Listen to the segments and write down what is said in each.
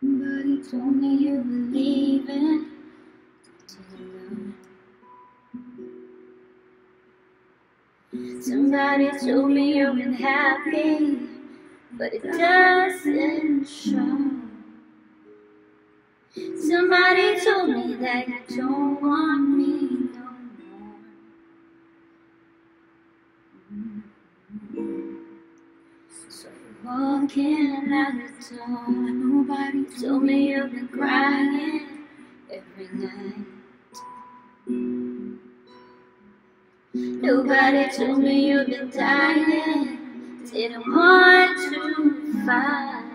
Somebody told me you were leaving. Somebody told me you've been happy, but it doesn't show. Somebody told me that you don't want me no more. So you're walking out the door. Nobody told me you've been crying every night. Nobody told me you've been dying, didn't want to fight.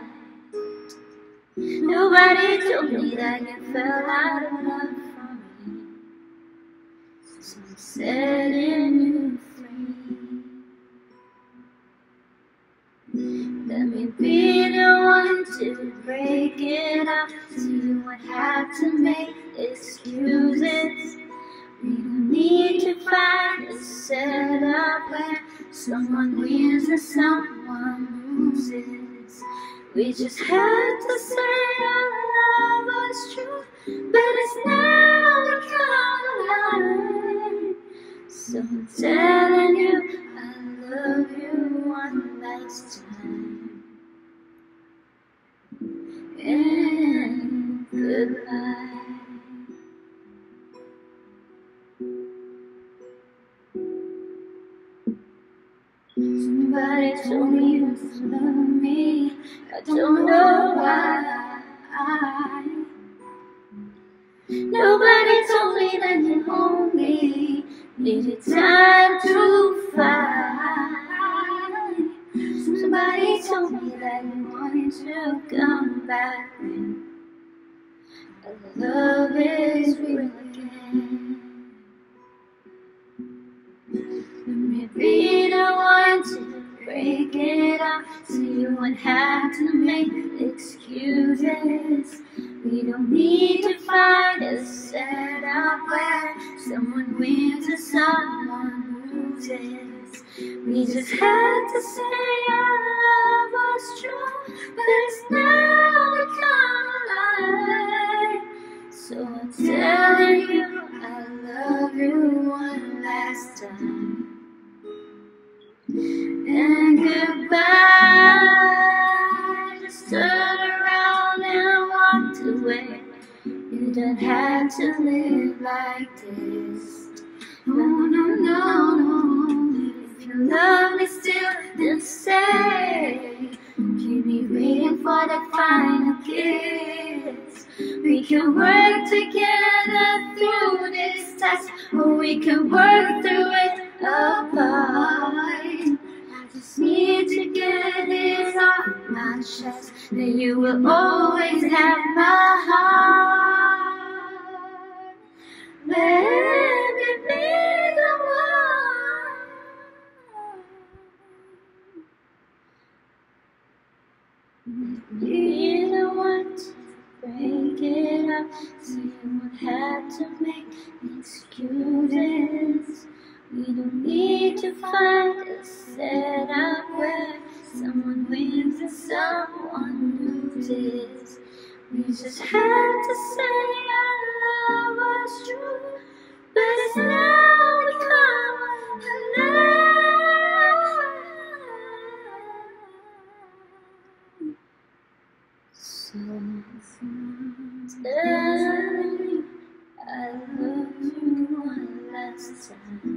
Nobody told me that you fell out of love from me, so I'm setting you free. Let me be the one to break it up, so you won't have to make excuses. We don't need to find a setup where someone wins and someone loses. We just had to say our love was true, but it's now become a lie. So I'm telling you I love you one last time, and goodbye. Somebody told me you love me, I don't know why. Nobody told me that you only needed time to find. Somebody told me that you wanted to come back when love is real again. Let me be the one to break it up, so you won't have to make excuses. We don't need to find a setup where someone wins and someone loses. We just had to say our love was true, but it's now become a lie. So I'm telling you I love you one last time, and goodbye. Just turned around and walked away. You don't have to live like this. Oh no, no, no. If you love me still, then say. Keep me waiting for the final kiss. We can work together through this test, or we can work through it apart. I just need to get this off my chest, that you will always have my heart. Let me be the one. Be the one to break it up, so you won't have to make excuses. We don't need to find a setup where someone wins and someone loses. We just had to say our love was true, but it's now become a lie. So tell me I love you one last time.